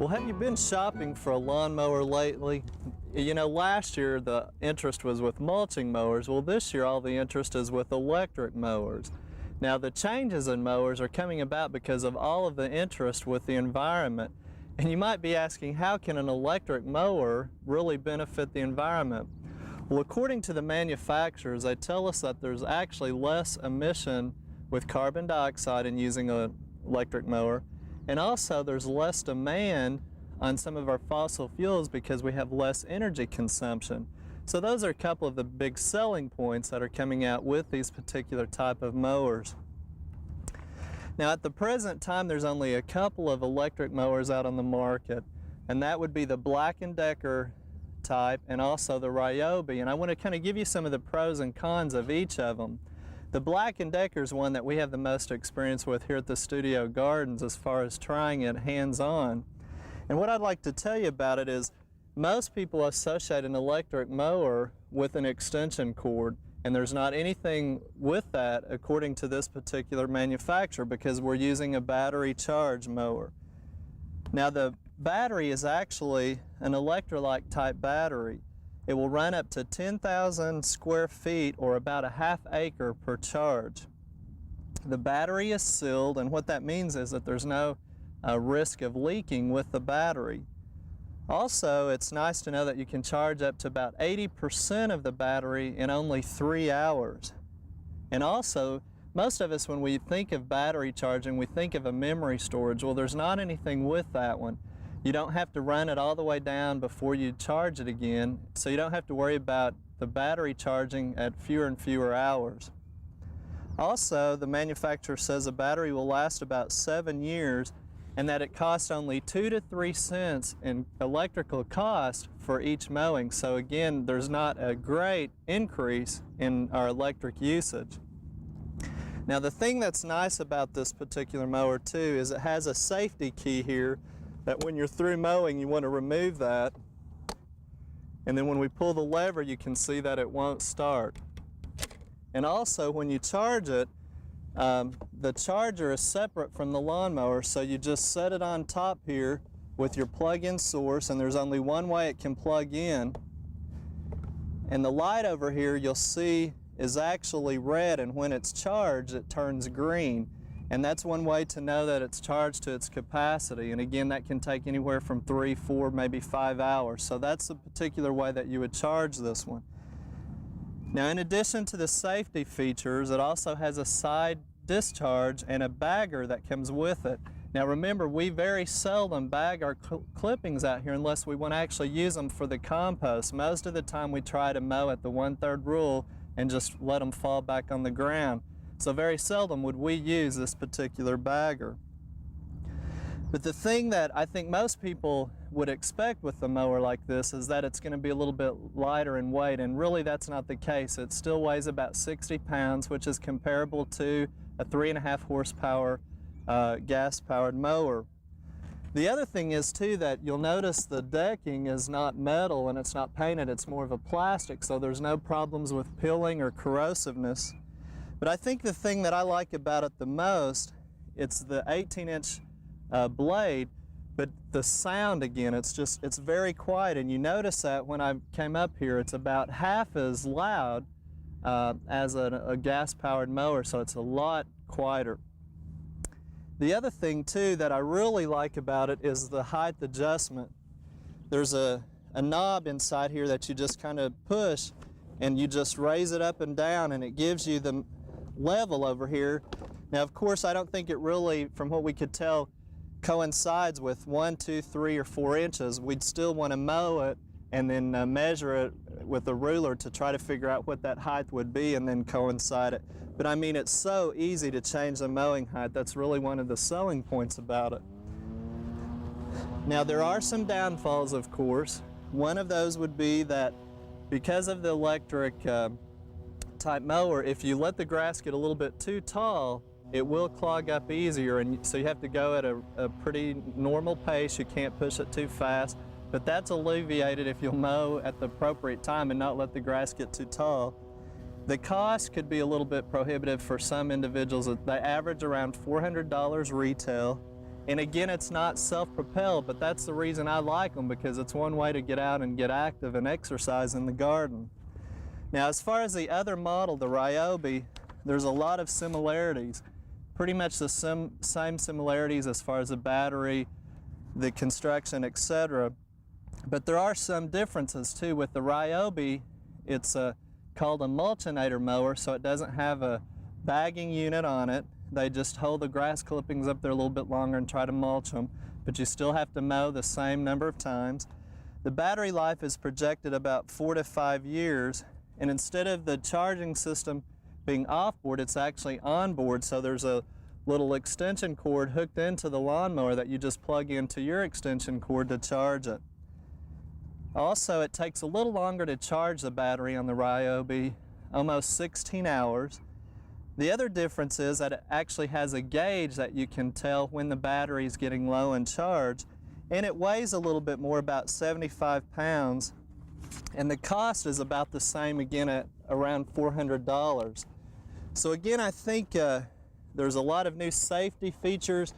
Well, have you been shopping for a lawnmower lately? You know, last year the interest was with mulching mowers. Well, this year all the interest is with electric mowers. Now, the changes in mowers are coming about because of all of the interest with the environment. And you might be asking, how can an electric mower really benefit the environment? Well, according to the manufacturers, they tell us that there's actually less emission with carbon dioxide in using an electric mower. And also there's less demand on some of our fossil fuels because we have less energy consumption. So those are a couple of the big selling points that are coming out with these particular type of mowers. Now, at the present time, there's only a couple of electric mowers out on the market, and that would be the Black & Decker type and also the Ryobi. And I want to kind of give you some of the pros and cons of each of them. The Black & Decker is one that we have the most experience with here at the Studio Gardens as far as trying it hands-on. And what I'd like to tell you about it is most people associate an electric mower with an extension cord, and there's not anything with that according to this particular manufacturer because we're using a battery charge mower. Now, the battery is actually an electrolyte type battery. It will run up to 10,000 square feet or about a ½ acre per charge. The battery is sealed, and what that means is that there's no risk of leaking with the battery. Also, it's nice to know that you can charge up to about 80% of the battery in only 3 hours. And also, most of us, when we think of battery charging, we think of a memory storage. Well, there's not anything with that one. You don't have to run it all the way down before you charge it again, so you don't have to worry about the battery charging at fewer and fewer hours. Also, the manufacturer says a battery will last about 7 years and that it costs only 2 to 3 cents in electrical cost for each mowing. So again, there's not a great increase in our electric usage. Now, the thing that's nice about this particular mower too is it has a safety key here that when you're through mowing, you want to remove that. And then when we pull the lever, you can see that it won't start. And also, when you charge it, the charger is separate from the lawnmower, so you just set it on top here with your plug-in source, and there's only one way it can plug in. And the light over here, you'll see, is actually red, and when it's charged, it turns green. And that's one way to know that it's charged to its capacity. And again, that can take anywhere from 3, 4, maybe 5 hours. So that's the particular way that you would charge this one. Now, in addition to the safety features, it also has a side discharge and a bagger that comes with it. Now remember, we very seldom bag our clippings out here unless we want to actually use them for the compost. Most of the time we try to mow at the 1/3 rule and just let them fall back on the ground. So very seldom would we use this particular bagger. But the thing that I think most people would expect with a mower like this is that it's going to be a little bit lighter in weight, and really that's not the case. It still weighs about 60 pounds, which is comparable to a 3.5 horsepower gas-powered mower. The other thing is too that you'll notice the decking is not metal and it's not painted, it's more of a plastic, so there's no problems with peeling or corrosiveness. But I think the thing that I like about it the most, it's the 18-inch blade, but the sound again, it's very quiet, and you notice that when I came up here, it's about half as loud as a gas-powered mower, so it's a lot quieter. The other thing too that I really like about it is the height adjustment. There's a knob inside here that you just kind of push, and you just raise it up and down, and it gives you the level over here. Now, of course, I don't think it really, from what we could tell, coincides with 1, 2, 3, or 4 inches. We'd still want to mow it and then measure it with a ruler to try to figure out what that height would be and then coincide it. But I mean, it's so easy to change the mowing height. That's really one of the selling points about it. Now, there are some downfalls, of course. One of those would be that because of the electric type mower, if you let the grass get a little bit too tall, it will clog up easier, and so you have to go at a pretty normal pace. You can't push it too fast, but that's alleviated if you'll mow at the appropriate time and not let the grass get too tall. The cost could be a little bit prohibitive for some individuals. They average around $400 retail, And again, it's not self-propelled, but that's the reason I like them, because it's one way to get out and get active and exercise in the garden. Now, as far as the other model, the Ryobi, there's a lot of similarities. Pretty much the same similarities as far as the battery, the construction, etc. But there are some differences too. With the Ryobi, it's called a mulchinator mower, so it doesn't have a bagging unit on it. They just hold the grass clippings up there a little bit longer and try to mulch them, but you still have to mow the same number of times. The battery life is projected about 4 to 5 years, and instead of the charging system being off-board, it's actually on-board, so there's a little extension cord hooked into the lawnmower that you just plug into your extension cord to charge it. Also, it takes a little longer to charge the battery on the Ryobi, almost 16 hours. The other difference is that it actually has a gauge that you can tell when the battery is getting low in charge, and it weighs a little bit more, about 75 pounds, and the cost is about the same, again, at around $400. So again, I think there's a lot of new safety features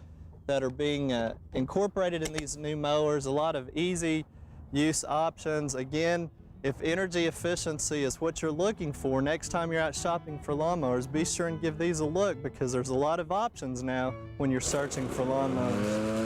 that are being incorporated in these new mowers, a lot of easy use options. Again, if energy efficiency is what you're looking for, next time you're out shopping for lawnmowers, be sure and give these a look, because there's a lot of options now when you're searching for lawnmowers.